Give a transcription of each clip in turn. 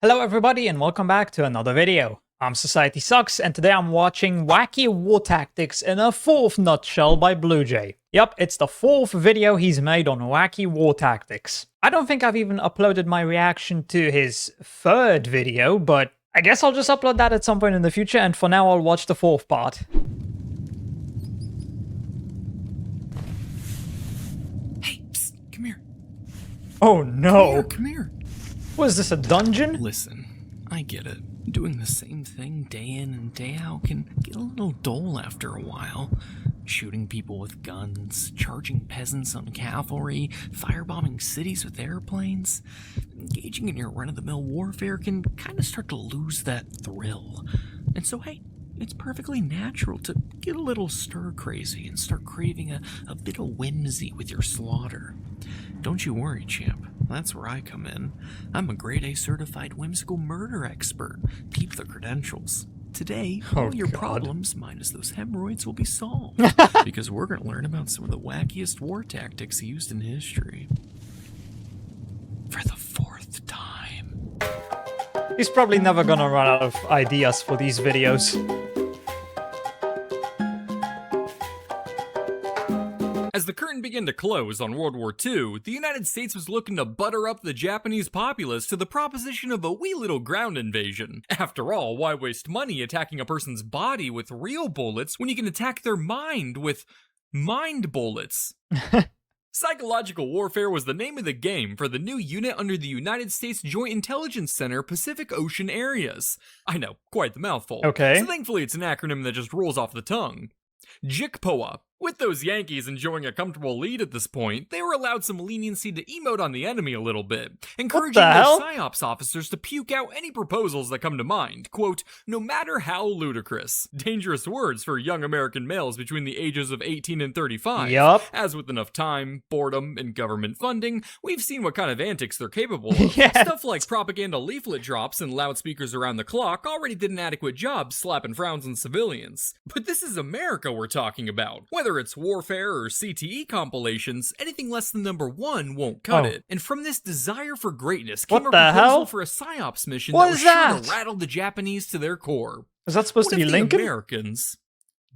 Hello everybody and welcome back to another video. I'm SocietySucks and today I'm watching Wacky War Tactics in a fourth nutshell by BlueJay. Yep, it's the fourth video he's made on Wacky War Tactics. I don't think I've even uploaded my reaction to his third video, but I guess I'll just upload that at some point in the future, and for now I'll watch the fourth part. Hey, psst, come here. Oh no! Come here. Was this a dungeon? Listen, I get it. Doing the same thing day in and day out can get a little dull after a while. Shooting people with guns, charging peasants on cavalry, firebombing cities with airplanes. Engaging in your run-of-the-mill warfare can kind of start to lose that thrill. And so, hey, it's perfectly natural to get a little stir-crazy and start craving a bit of whimsy with your slaughter. Don't you worry, champ. That's where I come in. I'm a grade A certified whimsical murder expert. Keep the credentials. Today, all your problems, minus those hemorrhoids, will be solved. Because we're going to learn about some of the wackiest war tactics used in history. For the fourth time. He's probably never gonna run out of ideas for these videos. As the curtain began to close on World War II, the United States was looking to butter up the Japanese populace to the proposition of a wee little ground invasion. After all, why waste money attacking a person's body with real bullets when you can attack their mind with mind bullets? Psychological warfare was the name of the game for the new unit under the United States Joint Intelligence Center Pacific Ocean Areas. I know, quite the mouthful. Okay. So thankfully it's an acronym that just rolls off the tongue. JICPOA. With those Yankees enjoying a comfortable lead at this point, they were allowed some leniency to emote on the enemy a little bit, encouraging their PSYOPs officers to puke out any proposals that come to mind, quote, no matter how ludicrous. Dangerous words for young American males between the ages of 18 and 35. Yup. As with enough time, boredom, and government funding, we've seen what kind of antics they're capable of. Yes. Stuff like propaganda leaflet drops and loudspeakers around the clock already did an adequate job slapping frowns on civilians. But this is America we're talking about. Whether it's warfare or CTE compilations, anything less than number 1 won't cut it. And from this desire for greatness came a proposal for a PSYOPs mission that was sure to rattle the Japanese to their core. Is that supposed to be Lincoln? The Americans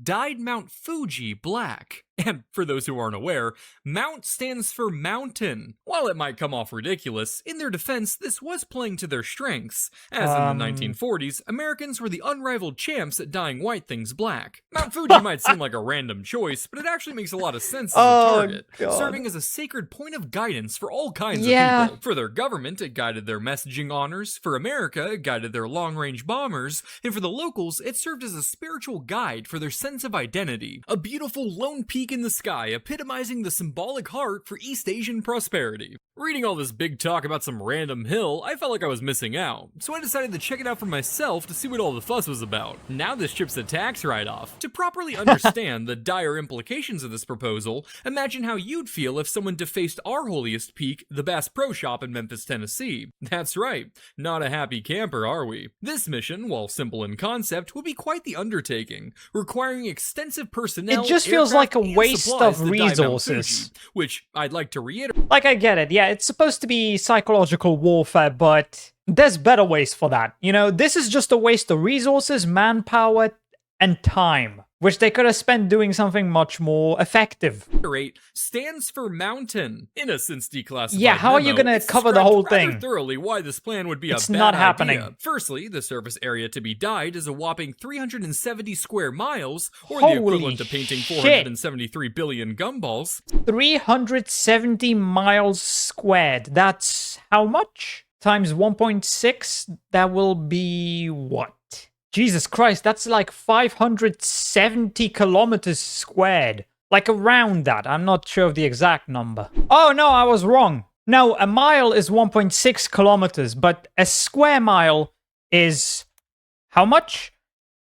dyed Mount Fuji black. And for those who aren't aware, Mount stands for mountain. While it might come off ridiculous, in their defense, this was playing to their strengths. As in the 1940s, Americans were the unrivaled champs at dyeing white things black. Mount Fuji might seem like a random choice, but it actually makes a lot of sense as a target, serving as a sacred point of guidance for all kinds of people. For their government, it guided their messaging honors. For America, it guided their long-range bombers. And for the locals, it served as a spiritual guide for their sense of identity. A beautiful lone peak in the sky, epitomizing the symbolic heart for East Asian prosperity. Reading all this big talk about some random hill, I felt like I was missing out, so I decided to check it out for myself to see what all the fuss was about. Now this trip's a tax write-off. To properly understand the dire implications of this proposal, imagine how you'd feel if someone defaced our holiest peak, the Bass Pro Shop in Memphis, Tennessee. That's right, not a happy camper, are we? This mission, while simple in concept, would be quite the undertaking, requiring extensive personnel. It just feels like a waste of resources. Fuji, which I'd like to reiterate. Like, I get it, yeah, it's supposed to be psychological warfare, but there's better ways for that. You know, this is just a waste of resources, manpower, and time, which they could have spent doing something much more effective. Stands for mountain. In a since declassified Yeah, how are you gonna cover the whole thing? Thoroughly why this plan would be it's a bad not happening. idea. Firstly, the surface area to be dyed is a whopping 370 square miles, or Holy the equivalent to painting 473 billion gumballs. 370 miles squared. That's how much? Times 1.6? That will be what? Jesus Christ, that's like 570 kilometers squared. Like around that. I'm not sure of the exact number. Oh no, I was wrong. No, a mile is 1.6 kilometers, but a square mile is how much?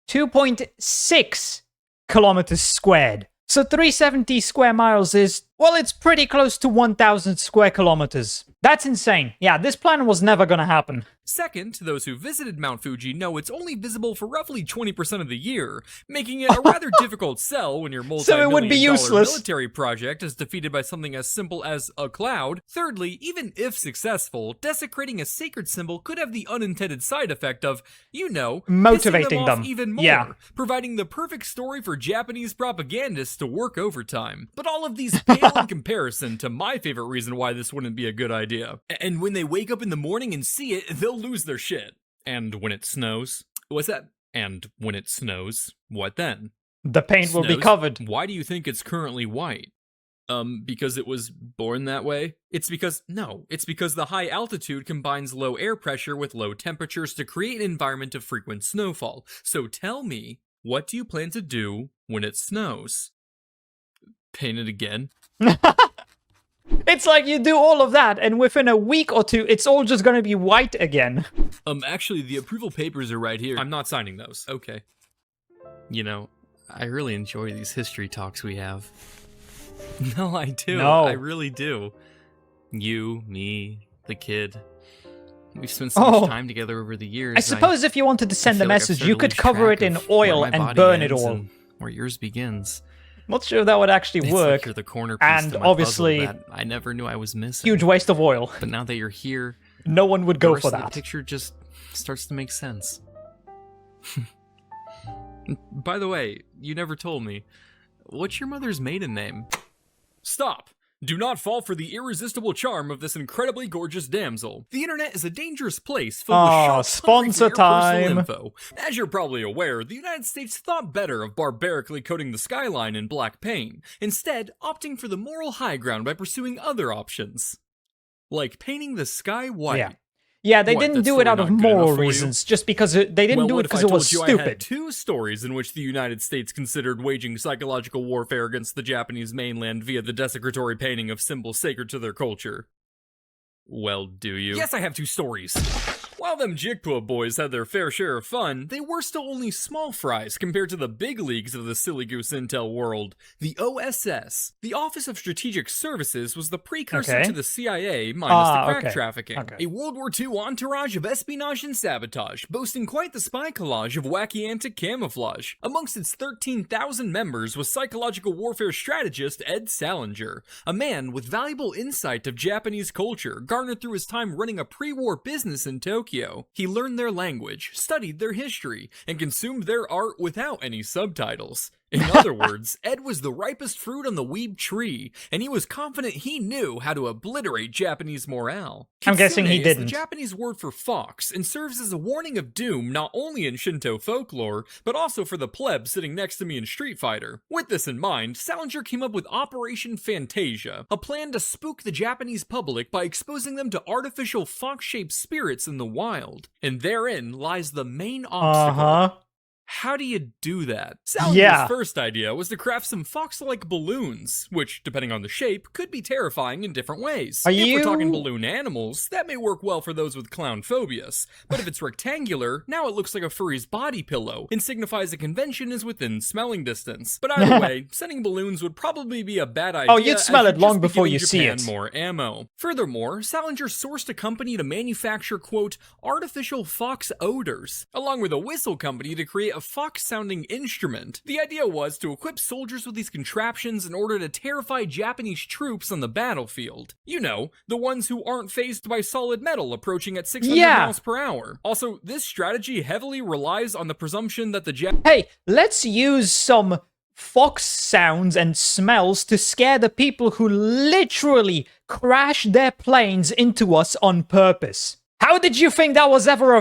2.6 kilometers squared. So 370 square miles is Well, it's pretty close to 1,000 square kilometers. That's insane. Yeah, this plan was never gonna happen. Second, those who visited Mount Fuji know it's only visible for roughly 20% of the year, making it a rather difficult sell when your So multi-million it would be useless. military project is defeated by something as simple as a cloud. Thirdly, even if successful, desecrating a sacred symbol could have the unintended side effect of, you know, Motivating pissing them them. off even more, Yeah. providing the perfect story for Japanese propagandists to work overtime. But all of these pale in comparison to my favorite reason why this wouldn't be a good idea. And when they wake up in the morning and see it, they'll lose their shit. And when it snows, what's that? And when it snows, what then? The paint will be Snows? covered. Why do you think it's currently white? Because it was born that way? It's because the high altitude combines low air pressure with low temperatures to create an environment of frequent snowfall. So tell me, what do you plan to do when it snows? Paint it again? It's like you do all of that, and within a week or two, it's all just gonna be white again. Actually, the approval papers are right here. I'm not signing those. Okay. You know, I really enjoy these history talks we have. No, I do. No. I really do. You, me, the kid. We've spent so Oh. much time together over the years. I suppose if you wanted to send a feel like I've message, started you to could lose cover track it in of where oil my and body burn it ends all. and where yours begins. Not sure that would actually It's work. like you're the corner piece and to my obviously, puzzle that I never knew I was missing. huge waste of oil. But now that you're here, No one would the go rest for of the that. picture just starts to make sense. By the way, you never told me. What's your mother's maiden name? Stop! Do not fall for the irresistible charm of this incredibly gorgeous damsel. The internet is a dangerous place filled with Aw, sharks hungry for sponsor your personal time. info. As you're probably aware, the United States thought better of barbarically coating the skyline in black paint, instead opting for the moral high ground by pursuing other options. Like painting the sky white. Yeah. Yeah, they What, didn't that do it story out of not good moral enough for you? reasons, just because they didn't Well, do what it if I because it told was you I had stupid. 2 stories in which the United States considered waging psychological warfare against the Japanese mainland via the desecratory painting of symbols sacred to their culture? Well, do you? Yes, I have 2 stories. While them Jigpua boys had their fair share of fun, they were still only small fries compared to the big leagues of the silly goose intel world. The OSS, the Office of Strategic Services, was the precursor Okay. to the CIA minus the crack okay. trafficking. Okay. A World War II entourage of espionage and sabotage, boasting quite the spy collage of wacky anti-camouflage. Amongst its 13,000 members was psychological warfare strategist Ed Salinger, a man with valuable insight of Japanese culture garnered through his time running a pre-war business in Tokyo. He learned their language, studied their history, and consumed their art without any subtitles. In other words, Ed was the ripest fruit on the weeb tree, and he was confident he knew how to obliterate Japanese morale. I'm guessing he Kitsune is didn't. the Japanese word for fox, and serves as a warning of doom not only in Shinto folklore, but also for the pleb sitting next to me in Street Fighter. With this in mind, Salinger came up with Operation Fantasia, a plan to spook the Japanese public by exposing them to artificial fox-shaped spirits in the wild. And therein lies the main obstacle. Uh-huh. How do you do that? Salinger's Yeah. first idea was to craft some fox-like balloons, which, depending on the shape, could be terrifying in different ways. Are If we're you- talking balloon animals, that may work well for those with clown phobias. But if it's rectangular, now it looks like a furry's body pillow, and signifies a convention is within smelling distance. But either way, sending balloons would probably be a bad idea. Oh, you'd smell as it you'd long just be before giving you see Japan it. more ammo. Furthermore, Salinger sourced a company to manufacture, quote, artificial fox odors, along with a whistle company to create a fox-sounding instrument. The idea was to equip soldiers with these contraptions in order to terrify Japanese troops on the battlefield. You know, the ones who aren't fazed by solid metal approaching at 600 Yeah. miles per hour. Also, this strategy heavily relies on the presumption that the Hey, let's use some fox sounds and smells to scare the people who literally crash their planes into us on purpose. How did you think that was ever a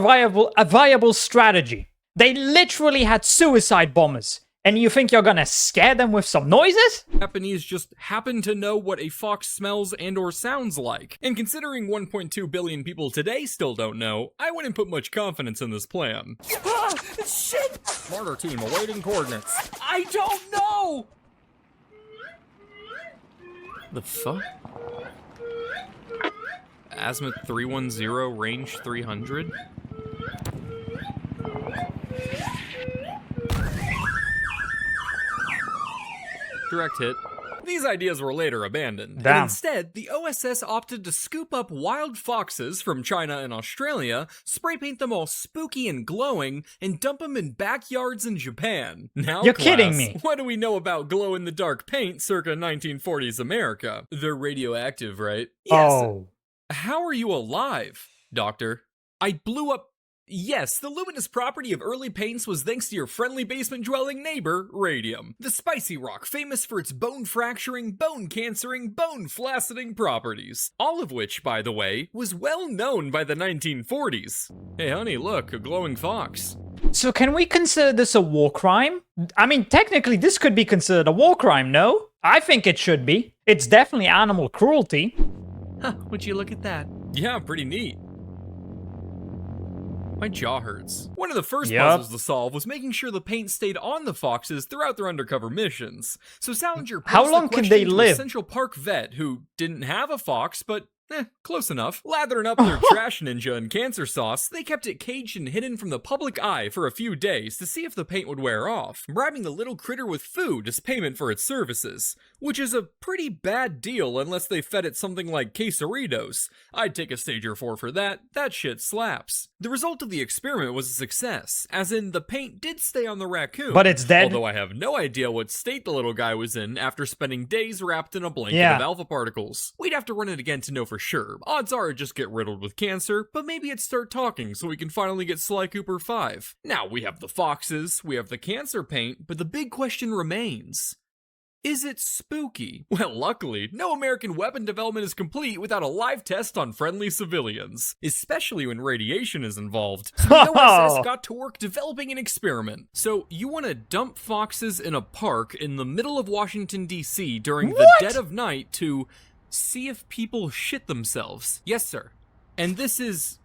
viable strategy? They literally had suicide bombers, and you think you're gonna scare them with some noises? Japanese just happen to know what a fox smells and or sounds like. And considering 1.2 billion people today still don't know, I wouldn't put much confidence in this plan. Ah, shit! Martyr team awaiting coordinates. I don't know! The fuck? Azimuth 310, range 300? Direct hit. These ideas were later abandoned, Damn. and instead, the OSS opted to scoop up wild foxes from China and Australia, spray paint them all spooky and glowing, and dump them in backyards in Japan. Now, You're class, kidding me. What do we know about glow-in-the-dark paint circa 1940s America? They're radioactive, right? Yes. Oh. How are you alive, Doctor? I blew up. Yes, the luminous property of early paints was thanks to your friendly basement-dwelling neighbor, radium. The spicy rock famous for its bone-fracturing, bone-cancering, bone-flacciding properties. All of which, by the way, was well known by the 1940s. Hey honey, look, a glowing fox. So can we consider this a war crime? I mean, technically, this could be considered a war crime, no? I think it should be. It's definitely animal cruelty. Huh, would you look at that? Yeah, pretty neat. My jaw hurts. One of the first Yup. puzzles to solve was making sure the paint stayed on the foxes throughout their undercover missions. So Salinger posed How the long can question they to a live? Central Park vet who didn't have a fox, but close enough. Lathering up their trash ninja in cancer sauce, they kept it caged and hidden from the public eye for a few days to see if the paint would wear off, bribing the little critter with food as payment for its services, which is a pretty bad deal unless they fed it something like quesaritos. I'd take a stage or 4 for that shit slaps. The result of the experiment was a success, as in the paint did stay on the raccoon. But it's dead? Although I have no idea what state the little guy was in after spending days wrapped in a blanket Yeah. of alpha particles. We'd have to run it again to know for sure. Odds are it'd just get riddled with cancer, but maybe it'd start talking so we can finally get Sly Cooper 5. Now we have the foxes, we have the cancer paint, but the big question remains. Is it spooky? Well, luckily, no American weapon development is complete without a live test on friendly civilians, especially when radiation is involved. So the OSS got to work developing an experiment. So you want to dump foxes in a park in the middle of Washington, D.C. during the What? dead of night to see if people shit themselves. Yes, sir. And this is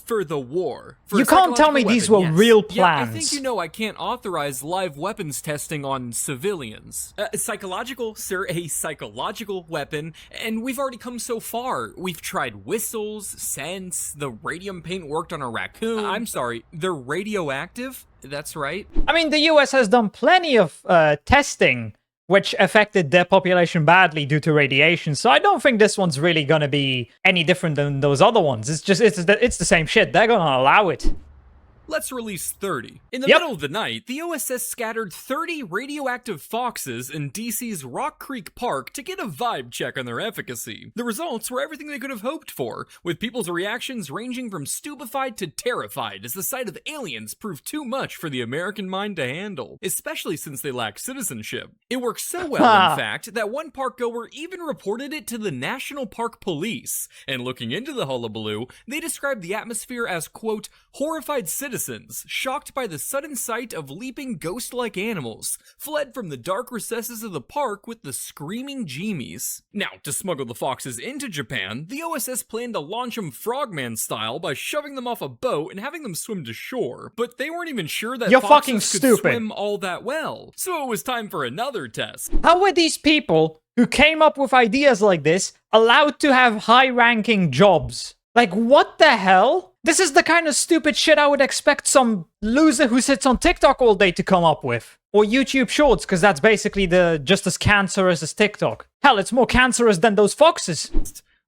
for the war. For You a can't tell me psychological these weapon, were yes. real Yeah, I plans. think you know I can't authorize live weapons testing on civilians. Psychological, sir, a psychological weapon, and we've already come so far. We've tried whistles, scents, the radium paint worked on a raccoon. I'm sorry, they're radioactive? That's right. I mean, the US has done plenty of testing which affected their population badly due to radiation. So I don't think this one's really gonna be any different than those other ones. It's the same shit. They're gonna allow it. Let's release 30. In the Yep. middle of the night, the OSS scattered 30 radioactive foxes in DC's Rock Creek Park to get a vibe check on their efficacy. The results were everything they could have hoped for, with people's reactions ranging from stupefied to terrified as the sight of aliens proved too much for the American mind to handle, especially since they lack citizenship. It worked so well, in fact, that one park goer even reported it to the National Park Police, and looking into the hullabaloo, they described the atmosphere as, quote, horrified citizens shocked by the sudden sight of leaping ghost-like animals, fled from the dark recesses of the park with the screaming Jeemies. Now, to smuggle the foxes into Japan, the OSS planned to launch them frogman style by shoving them off a boat and having them swim to shore, but they weren't even sure that You're foxes fucking could stupid. swim all that well, so it was time for another test. How were these people who came up with ideas like this allowed to have high-ranking jobs? Like, what the hell? This is the kind of stupid shit I would expect some loser who sits on TikTok all day to come up with. Or YouTube Shorts, because that's basically just as cancerous as TikTok. Hell, it's more cancerous than those foxes.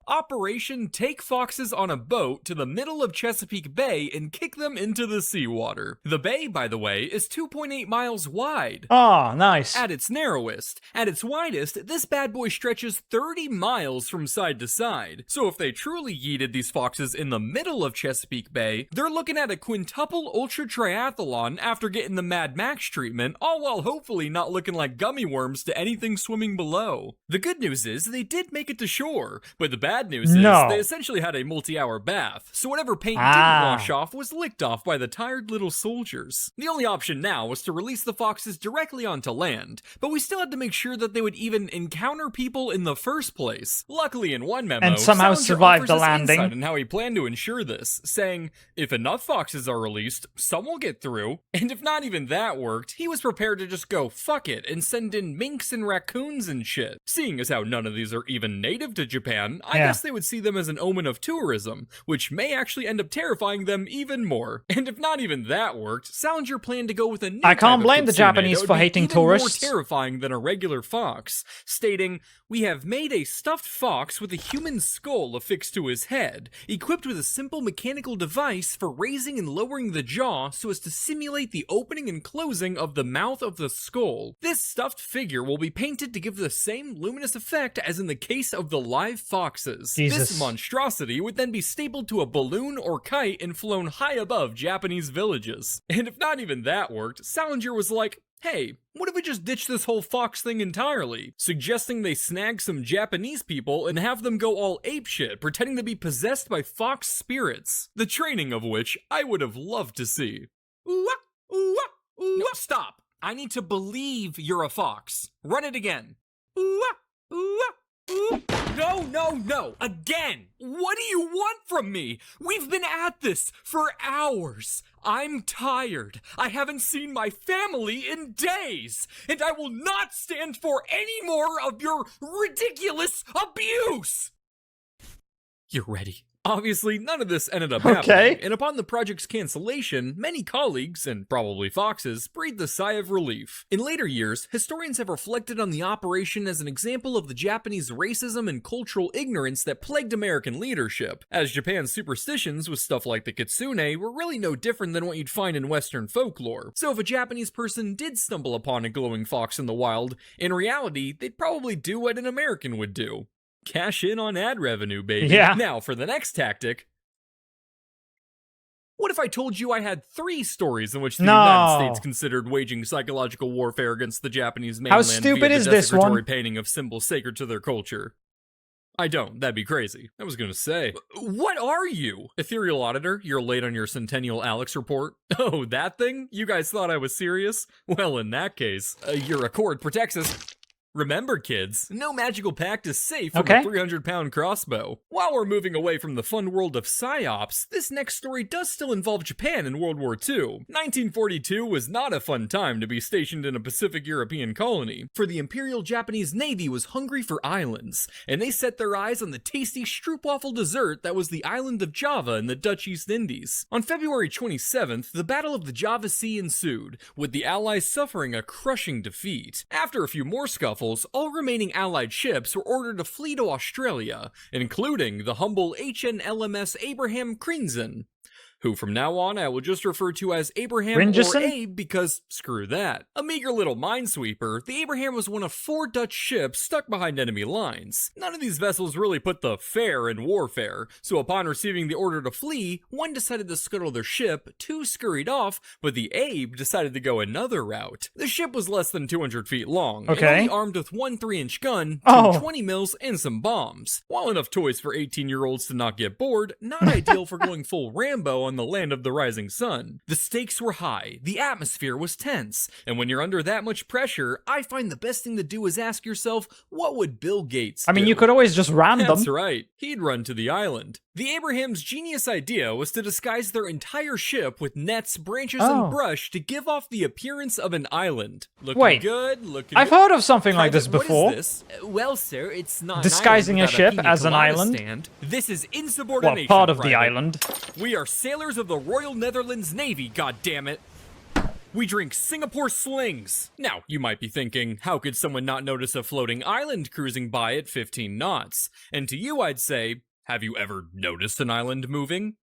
Operation Take Foxes on a Boat to the middle of Chesapeake Bay and kick them into the seawater. The bay, by the way, is 2.8 miles wide. Ah, nice. At its narrowest. At its widest, this bad boy stretches 30 miles from side to side. So if they truly yeeted these foxes in the middle of Chesapeake Bay, they're looking at a quintuple ultra triathlon after getting the Mad Max treatment, all while hopefully not looking like gummy worms to anything swimming below. The good news is they did make it to shore, but the bad news No. is they essentially had a multi-hour bath, so whatever paint Ah. didn't wash off was licked off by the tired little soldiers. The only option now was to release the foxes directly onto land, but we still had to make sure that they would even encounter people in the first place. Luckily, in one memo, And somehow Salinger survive offers the us landing. insight on how he planned to ensure this, saying, if enough foxes are released, some will get through, and if not even that worked, he was prepared to just go fuck it and send in minks and raccoons and shit. Seeing as how none of these are even native to Japan, I guess they would see them as an omen of tourism, which may actually end up terrifying them even more. And if not even that worked, Salinger planned to go with a new I type can't of blame the kitsune Japanese that would for be hating even tourists. more terrifying than a regular fox, stating, "We have made a stuffed fox with a human skull affixed to his head, equipped with a simple mechanical device for raising and lowering the jaw so as to simulate the opening and closing of the mouth of the skull. This stuffed figure will be painted to give the same luminous effect as in the case of the live foxes. Jesus. This monstrosity would then be stapled to a balloon or kite and flown high above Japanese villages." And if not even that worked, Salinger was like, "Hey, what if we just ditch this whole fox thing entirely?" Suggesting they snag some Japanese people and have them go all apeshit, pretending to be possessed by fox spirits. The training of which I would have loved to see. No, stop. I need to believe you're a fox. Run it again. No, again! What do you want from me? We've been at this for hours. I'm tired. I haven't seen my family in days, and I will not stand for any more of your ridiculous abuse! You're ready. Obviously, none of this ended up happening, and upon the project's cancellation, many colleagues, and probably foxes, breathed a sigh of relief. In later years, historians have reflected on the operation as an example of the Japanese racism and cultural ignorance that plagued American leadership, as Japan's superstitions with stuff like the kitsune were really no different than what you'd find in Western folklore. So if a Japanese person did stumble upon a glowing fox in the wild, in reality, they'd probably do what an American would do. Cash in on ad revenue, baby. Yeah. Now, for the next tactic. What if I told you I had 3 stories in which the United States considered waging psychological warfare against the Japanese mainland stupid via is the this one? desecratory painting of symbols sacred to their culture? I don't. That'd be crazy. I was gonna say. What are you? Ethereal Auditor, you're late on your Centennial Alex report. Oh, that thing? You guys thought I was serious? Well, in that case, your accord protects us. Remember, kids, no magical pact is safe from a 300-pound crossbow. While we're moving away from the fun world of psyops, this next story does still involve Japan in World War II. 1942 was not a fun time to be stationed in a Pacific European colony, for the Imperial Japanese Navy was hungry for islands, and they set their eyes on the tasty stroopwafel dessert that was the island of Java in the Dutch East Indies. On February 27th, the Battle of the Java Sea ensued, with the Allies suffering a crushing defeat. After a few more scuffles, all remaining Allied ships were ordered to flee to Australia, including the humble HNLMS Abraham Crinzen, who from now on I will just refer to as Abraham or Abe because screw that. A meager little minesweeper, the Abraham was one of 4 Dutch ships stuck behind enemy lines. None of these vessels really put the fair in warfare, so upon receiving the order to flee, one decided to scuttle their ship, 2 scurried off, but the Abe decided to go another route. The ship was less than 200 feet long, and only armed with 1 3-inch gun, 2 20 mils, and some bombs. While enough toys for 18-year-olds to not get bored, not ideal for going full Rambo on the land of the rising sun. The stakes were high, the atmosphere was tense, and when you're under that much pressure, I find the best thing to do is ask yourself, what would Bill Gates do? I mean, you could always just ram them. That's right, he'd run to the island. The Abraham's genius idea was to disguise their entire ship with nets, branches, and brush to give off the appearance of an island. Looking good, looking I've heard of something like this before. What is this? Well, sir, it's not disguising an a island ship pina as an colada island. Stand. This is insubordination. Well, part of private. the island. We are sailors of the Royal Netherlands Navy, goddammit. We drink Singapore slings. Now, you might be thinking, how could someone not notice a floating island cruising by at 15 knots? And to you, I'd say, have you ever noticed an island moving?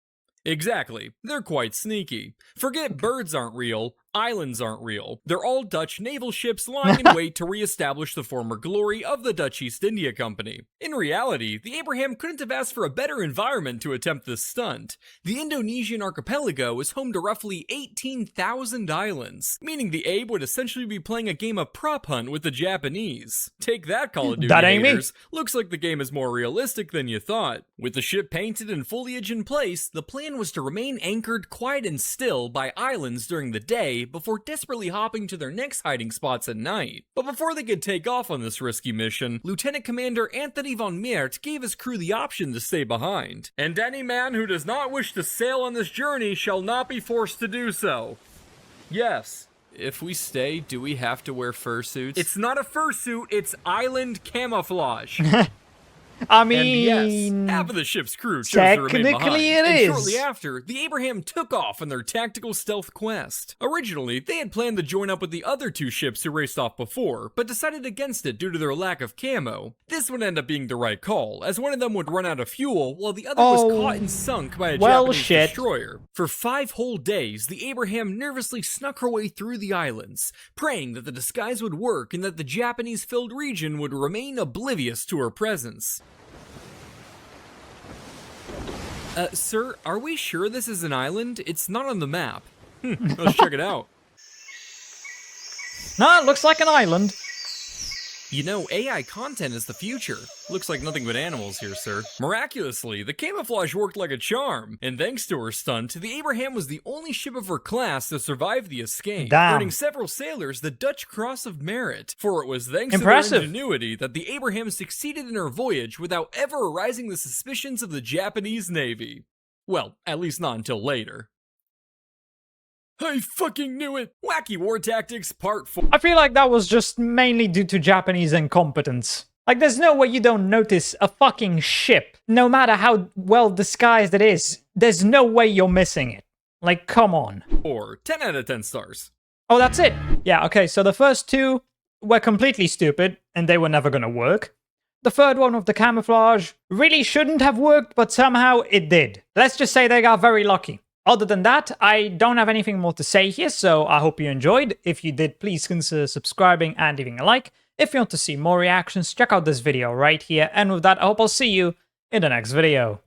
Exactly. They're quite sneaky. Forget birds aren't real. Islands aren't real. They're all Dutch naval ships lying in wait to re-establish the former glory of the Dutch East India Company. In reality, the Abraham couldn't have asked for a better environment to attempt this stunt. The Indonesian archipelago is home to roughly 18,000 islands, meaning the Abe would essentially be playing a game of prop hunt with the Japanese. Take that, Call of Duty haters. Looks like the game is more realistic than you thought. With the ship painted and foliage in place, the plan was to remain anchored quiet and still by islands during the day before desperately hopping to their next hiding spots at night. But before they could take off on this risky mission, Lieutenant Commander Anthony von Meert gave his crew the option to stay behind. And any man who does not wish to sail on this journey shall not be forced to do so. Yes. If we stay, do we have to wear fursuits? It's not a fursuit, it's island camouflage. I And mean, yes, half of the ship's crew chose to remain behind. technically it and is. shortly after, the Abraham took off on their tactical stealth quest. Originally, they had planned to join up with the other two ships who raced off before, but decided against it due to their lack of camo. This would end up being the right call, as one of them would run out of fuel, while the other was caught and sunk by a Japanese shit. destroyer. For 5 whole days, the Abraham nervously snuck her way through the islands, praying that the disguise would work and that the Japanese-filled region would remain oblivious to her presence. Sir, are we sure this is an island? It's not on the map. Let's check it out. No, it looks like an island. You know, AI content is the future. Looks like nothing but animals here, sir. Miraculously, the camouflage worked like a charm, and thanks to her stunt, the Abraham was the only ship of her class to survive the escape, earning several sailors the Dutch Cross of Merit, for it was thanks to their ingenuity that the Abraham succeeded in her voyage without ever arousing the suspicions of the Japanese Navy. Well, at least not until later. I fucking knew it! Wacky War Tactics Part 4. I feel like that was just mainly due to Japanese incompetence. Like, there's no way you don't notice a fucking ship, no matter how well disguised it is. There's no way you're missing it. Like, come on. 10 out of 10 stars. Oh, that's it. Yeah, okay, so the first two were completely stupid, and they were never gonna work. The third one with the camouflage really shouldn't have worked, but somehow it did. Let's just say they got very lucky. Other than that, I don't have anything more to say here, so I hope you enjoyed. If you did, please consider subscribing and leaving a like. If you want to see more reactions, check out this video right here. And with that, I hope I'll see you in the next video.